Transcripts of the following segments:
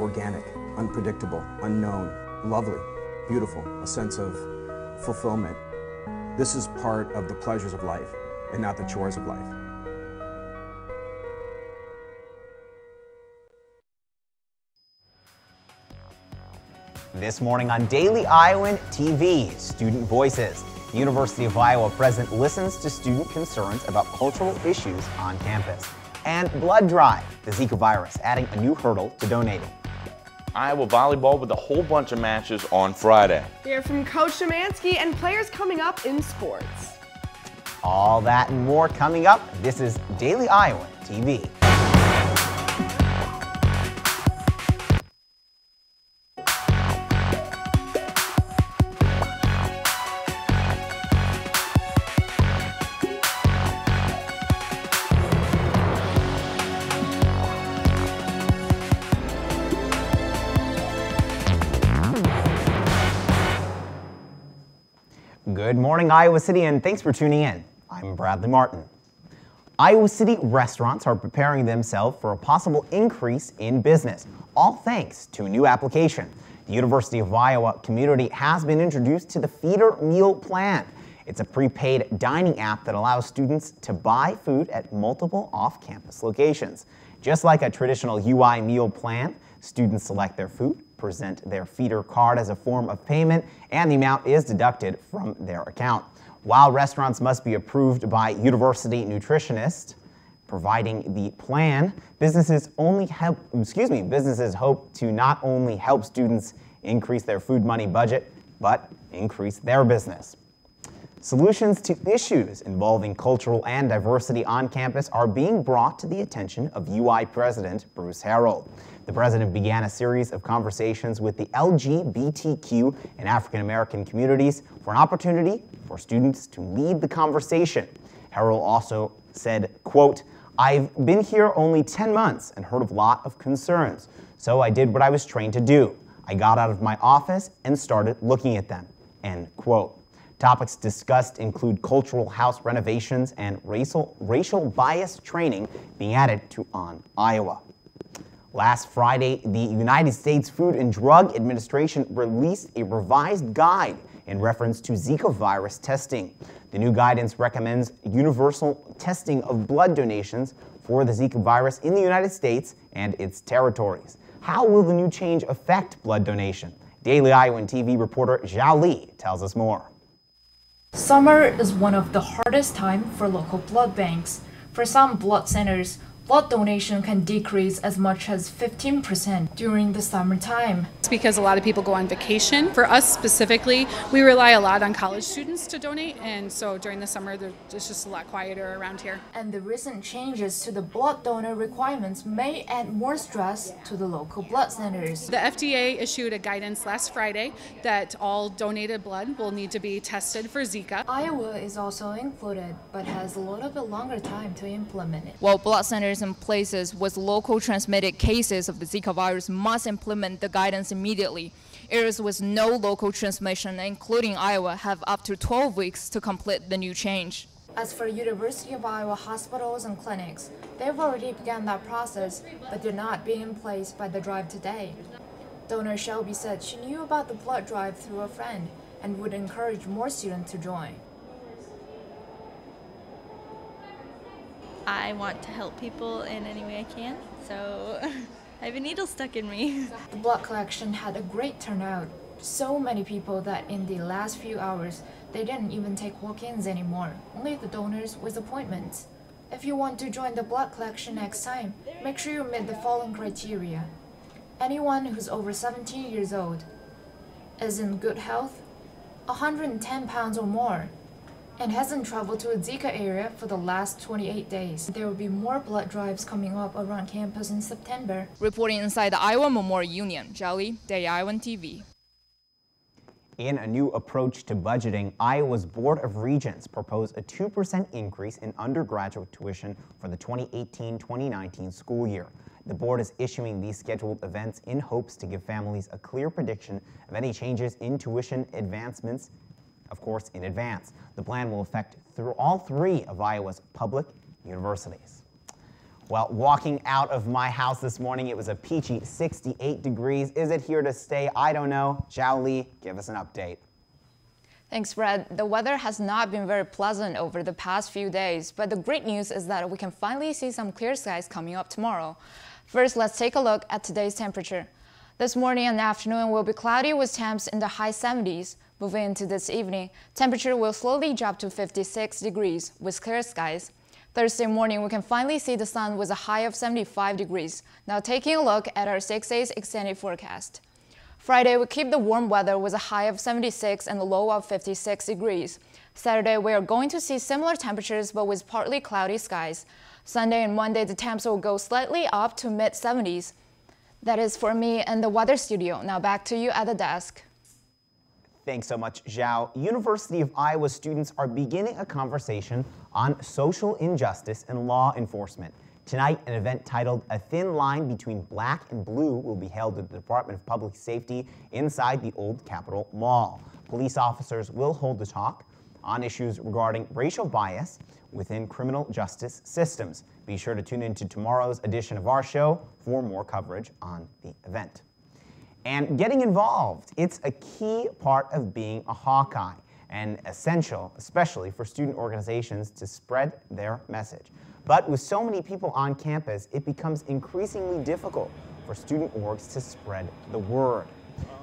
organic, unpredictable, unknown, lovely, beautiful, a sense of fulfillment. This is part of the pleasures of life and not the chores of life. This morning on Daily Iowan TV, Student Voices. The University of Iowa president listens to student concerns about cultural issues on campus. And Blood Drive, the Zika virus, adding a new hurdle to donating. Iowa volleyball with a whole bunch of matches on Friday. Hear from Coach Szymanski and players coming up in sports. All that and more coming up. This is Daily Iowan TV. Good morning, Iowa City, and thanks for tuning in. I'm Bradley Martin. Iowa City restaurants are preparing themselves for a possible increase in business, all thanks to a new application. The University of Iowa community has been introduced to the Feeder Meal Plan. It's a prepaid dining app that allows students to buy food at multiple off-campus locations. Just like a traditional UI meal plan, students select their food, present their feeder card as a form of payment, and the amount is deducted from their account. While restaurants must be approved by university nutritionists providing the plan, businesses hope to not only help students increase their food money budget, but increase their business. Solutions to issues involving cultural and diversity on campus are being brought to the attention of UI President Bruce Harrell. The president began a series of conversations with the LGBTQ and African American communities for an opportunity for students to lead the conversation. Harrell also said, quote, "I've been here only 10 months and heard a lot of concerns, so I did what I was trained to do. I got out of my office and started looking at them," end quote. Topics discussed include cultural house renovations and racial bias training being added to On Iowa. Last Friday, the United States Food and Drug Administration released a revised guide in reference to Zika virus testing. The new guidance recommends universal testing of blood donations for the Zika virus in the United States and its territories. How will the new change affect blood donation? Daily Iowan TV reporter Zhao Li tells us more. Summer is one of the hardest times for local blood banks. For some blood centers, blood donation can decrease as much as 15% during the summertime. It's because a lot of people go on vacation. For us specifically, we rely a lot on college students to donate, and so during the summer, it's just a lot quieter around here. And the recent changes to the blood donor requirements may add more stress to the local blood centers. The FDA issued a guidance last Friday that all donated blood will need to be tested for Zika. Iowa is also included, but has a little bit longer time to implement it. While blood centers in places with local transmitted cases of the Zika virus must implement the guidance immediately, areas with no local transmission, including Iowa, have up to 12 weeks to complete the new change. As for University of Iowa hospitals and clinics, they've already begun that process, but did not be in place by the drive today. Donor Shelby said she knew about the blood drive through a friend and would encourage more students to join. I want to help people in any way I can, so I have a needle stuck in me. The blood collection had a great turnout. So many people that in the last few hours, they didn't even take walk-ins anymore, only the donors with appointments. If you want to join the blood collection next time, make sure you meet the following criteria. Anyone who's over 17 years old, is in good health, 110 pounds or more, and hasn't traveled to a Zika area for the last 28 days. There will be more blood drives coming up around campus in September. Reporting inside the Iowa Memorial Union, Zhao Li, Daily Iowan TV. In a new approach to budgeting, Iowa's Board of Regents proposed a 2% increase in undergraduate tuition for the 2018-2019 school year. The board is issuing these scheduled events in hopes to give families a clear prediction of any changes in tuition advancements, of course, in advance. The plan will affect through all three of Iowa's public universities. Well, walking out of my house this morning, it was a peachy 68 degrees. Is it here to stay? I don't know. Zhao Li, give us an update. Thanks, Brad. The weather has not been very pleasant over the past few days, but the great news is that we can finally see some clear skies coming up tomorrow. First, let's take a look at today's temperature. This morning and afternoon will be cloudy with temps in the high 70s. Moving into this evening, temperature will slowly drop to 56 degrees with clear skies. Thursday morning, we can finally see the sun with a high of 75 degrees. Now taking a look at our 6 days extended forecast. Friday, we keep the warm weather with a high of 76 and a low of 56 degrees. Saturday, we are going to see similar temperatures but with partly cloudy skies. Sunday and Monday, the temps will go slightly up to mid-70s. That is for me in the weather studio. Now back to you at the desk. Thanks so much, Zhao. University of Iowa students are beginning a conversation on social injustice and law enforcement. Tonight, an event titled A Thin Line Between Black and Blue will be held at the Department of Public Safety inside the Old Capitol Mall. Police officers will hold a talk on issues regarding racial bias within criminal justice systems. Be sure to tune into tomorrow's edition of our show for more coverage on the event. And getting involved, it's a key part of being a Hawkeye and essential, especially for student organizations, to spread their message. But with so many people on campus, it becomes increasingly difficult for student orgs to spread the word.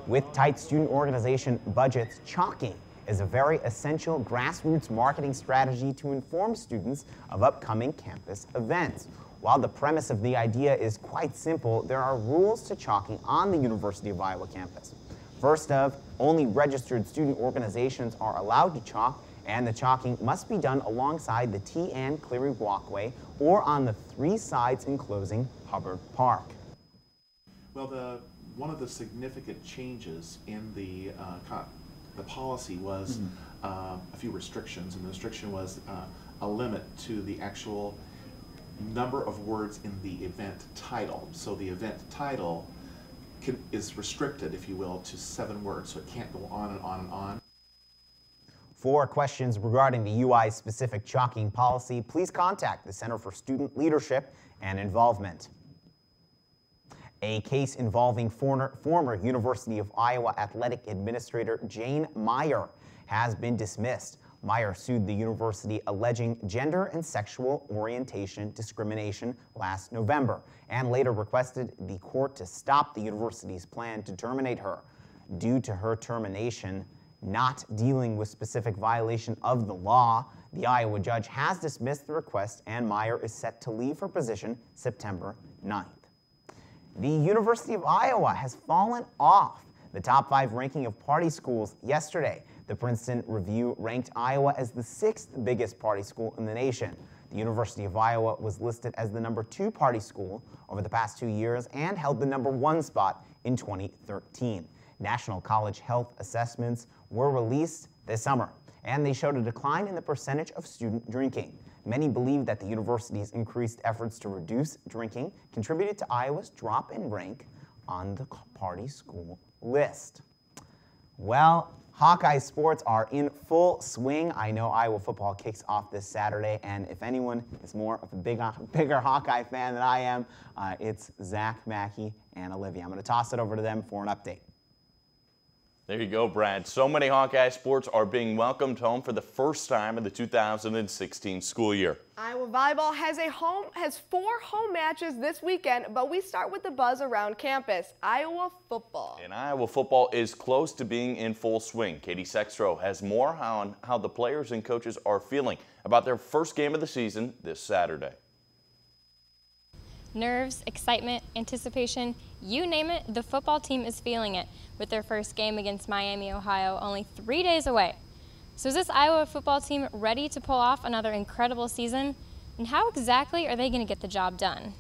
With tight student organization budgets, chalking is a very essential grassroots marketing strategy to inform students of upcoming campus events. While the premise of the idea is quite simple, there are rules to chalking on the University of Iowa campus. First of, only registered student organizations are allowed to chalk, and the chalking must be done alongside the T. Ann Cleary walkway or on the 3 sides enclosing Hubbard Park. Well, one of the significant changes in the policy was a few restrictions, and the restriction was a limit to the actual number of words in the event title. So the event title is restricted, if you will, to 7 words, so it can't go on and on and on. For questions regarding the UI's specific chalking policy, please contact the Center for Student Leadership and Involvement. A case involving former University of Iowa athletic administrator Jane Meyer has been dismissed. Meyer sued the university alleging gender and sexual orientation discrimination last November and later requested the court to stop the university's plan to terminate her. Due to her termination not dealing with specific violation of the law, the Iowa judge has dismissed the request and Meyer is set to leave her position September 9th. The University of Iowa has fallen off the top 5 ranking of party schools yesterday. The Princeton Review ranked Iowa as the 6th biggest party school in the nation. The University of Iowa was listed as the number 2 party school over the past 2 years and held the number 1 spot in 2013. National college health assessments were released this summer, and they showed a decline in the percentage of student drinking. Many believe that the university's increased efforts to reduce drinking contributed to Iowa's drop in rank on the party school list. Well, Hawkeye sports are in full swing. I know Iowa football kicks off this Saturday, and if anyone is more of a bigger Hawkeye fan than I am, it's Zach, Mackey, and Olivia. I'm going to toss it over to them for an update. There you go, Brad. So many Hawkeye sports are being welcomed home for the first time in the 2016 school year. Iowa volleyball has 4 home matches this weekend, but we start with the buzz around campus, Iowa football. And Iowa football is close to being in full swing. Katie Sextro has more on how the players and coaches are feeling about their first game of the season this Saturday. Nerves, excitement, anticipation, you name it, the football team is feeling it with their first game against Miami, Ohio, only 3 days away. So is this Iowa football team ready to pull off another incredible season? And how exactly are they going to get the job done?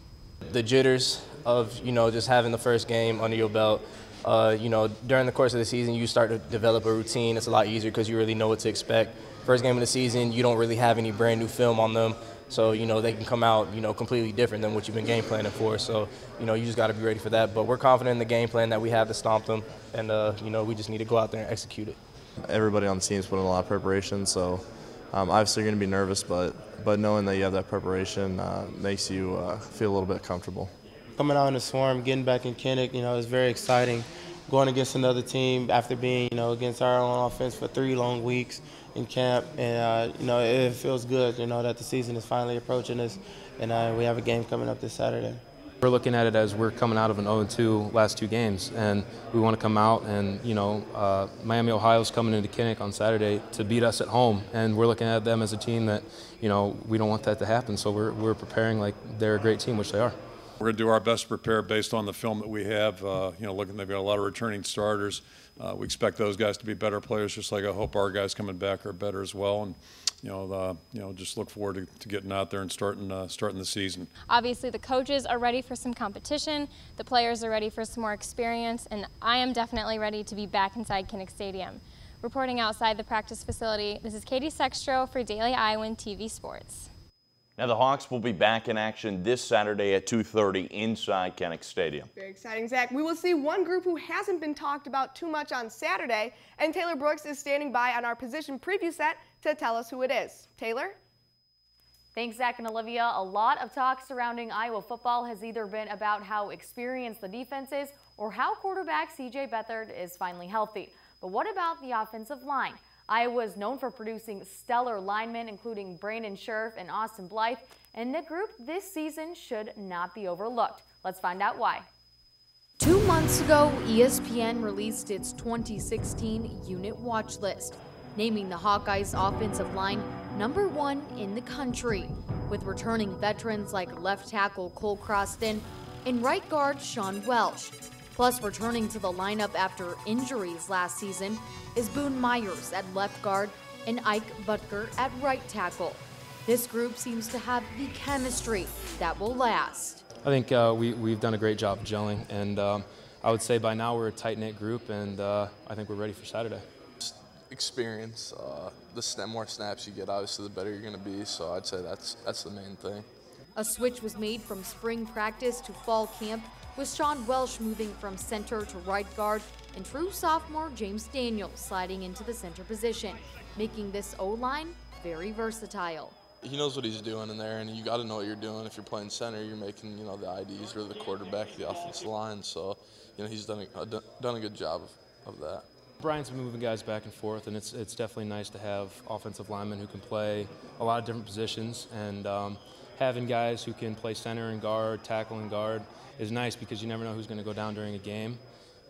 The jitters of, just having the first game under your belt, during the course of the season, you start to develop a routine. It's a lot easier because you really know what to expect. First game of the season, you don't really have any brand new film on them. So, they can come out, completely different than what you've been game planning for. So, you just got to be ready for that. But we're confident in the game plan that we have to stomp them. And, we just need to go out there and execute it. Everybody on the team is putting a lot of preparation. So, Obviously, you're going to be nervous, but knowing that you have that preparation makes you feel a little bit comfortable. Coming out in the Swarm, getting back in Kinnick, is very exciting. Going against another team after being, against our own offense for 3 long weeks in camp, and it feels good, that the season is finally approaching us, and we have a game coming up this Saturday. We're looking at it as we're coming out of an 0-2 last 2 games, and we want to come out and, Miami, Ohio's coming into Kinnick on Saturday to beat us at home, and we're looking at them as a team that, we don't want that to happen, so we're preparing like they're a great team, which they are. We're going to do our best to prepare based on the film that we have. Looking, they've got a lot of returning starters. We expect those guys to be better players, just like I hope our guys coming back are better as well. And just look forward to getting out there and starting the season. Obviously, the coaches are ready for some competition. The players are ready for some more experience, and I am definitely ready to be back inside Kinnick Stadium. Reporting outside the practice facility, this is Katie Sextro for Daily Iowan TV Sports. Now the Hawks will be back in action this Saturday at 2:30 inside Kinnick Stadium. Very exciting, Zach. We will see one group who hasn't been talked about too much on Saturday, and Taylor Brooks is standing by on our position preview set to tell us who it is. Taylor? Thanks, Zach and Olivia. A lot of talk surrounding Iowa football has either been about how experienced the defense is or how quarterback C.J. Beathard is finally healthy. But what about the offensive line? Iowa is known for producing stellar linemen, including Brandon Scherf and Austin Blythe, and the group this season should not be overlooked. Let's find out why. 2 months ago, ESPN released its 2016 unit watch list, naming the Hawkeyes' offensive line #1 in the country, with returning veterans like left tackle Cole Croston and right guard Sean Welsh. Plus, returning to the lineup after injuries last season is Boone Myers at left guard and Ike Butker at right tackle. This group seems to have the chemistry that will last. I think we've done a great job of gelling, and I would say by now we're a tight-knit group, and I think we're ready for Saturday. Experience, the more snaps you get, obviously the better you're going to be, so I'd say that's the main thing. A switch was made from spring practice to fall camp, with Sean Welsh moving from center to right guard and true sophomore James Daniels sliding into the center position, making this O-line very versatile. He knows what he's doing in there, and you got to know what you're doing. If you're playing center, you're making the IDs or the quarterback, the offensive line. So he's done a good job of that. Brian's been moving guys back and forth, and it's definitely nice to have offensive linemen who can play a lot of different positions, and having guys who can play center and guard, tackle and guard is nice because you never know who's going to go down during a game.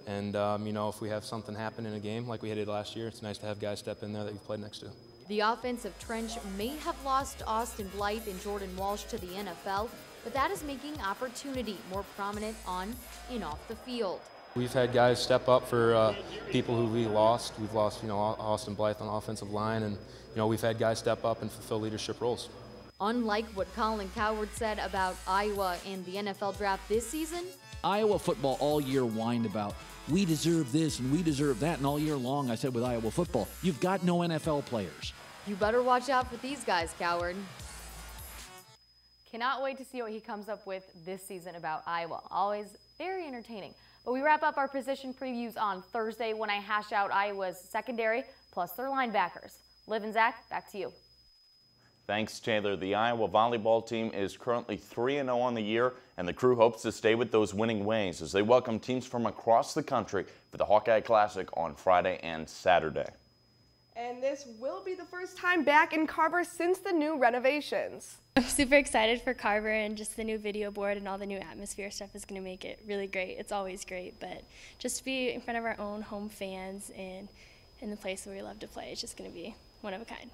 And, if we have something happen in a game like we did last year, it's nice to have guys step in there that you've played next to. The offensive trench may have lost Austin Blythe and Jordan Walsh to the NFL, but that is making opportunity more prominent on and off the field. We've had guys step up for people who we lost. We've lost, Austin Blythe on the offensive line, and, we've had guys step up and fulfill leadership roles. Unlike what Colin Cowherd said about Iowa and the NFL draft this season, Iowa football all year whined about, we deserve this and we deserve that, and all year long I said with Iowa football, you've got no NFL players. You better watch out for these guys, Cowherd. Cannot wait to see what he comes up with this season about Iowa. Always very entertaining. But we wrap up our position previews on Thursday when I hash out Iowa's secondary plus their linebackers. Liv and Zach, back to you. Thanks, Taylor. The Iowa volleyball team is currently 3-0 on the year, and the crew hopes to stay with those winning ways as they welcome teams from across the country for the Hawkeye Classic on Friday and Saturday. And this will be the first time back in Carver since the new renovations. I'm super excited for Carver, and just the new video board and all the new atmosphere stuff is going to make it really great. It's always great, but just to be in front of our own home fans and in the place where we love to play, it's just going to be one of a kind.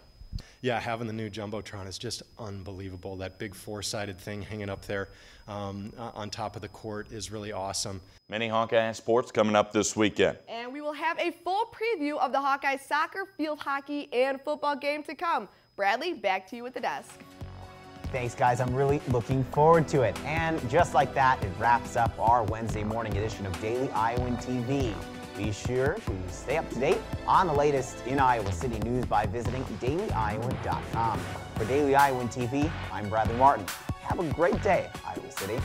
Yeah, having the new Jumbotron is just unbelievable. That big four-sided thing hanging up there on top of the court is really awesome. Many Hawkeye sports coming up this weekend. And we will have a full preview of the Hawkeye soccer, field hockey, and football game to come. Bradley, back to you at the desk. Thanks, guys. I'm really looking forward to it. And just like that, it wraps up our Wednesday morning edition of Daily Iowan TV. Be sure to stay up to date on the latest in Iowa City news by visiting dailyiowan.com. For Daily Iowan TV, I'm Bradley Martin. Have a great day, Iowa City.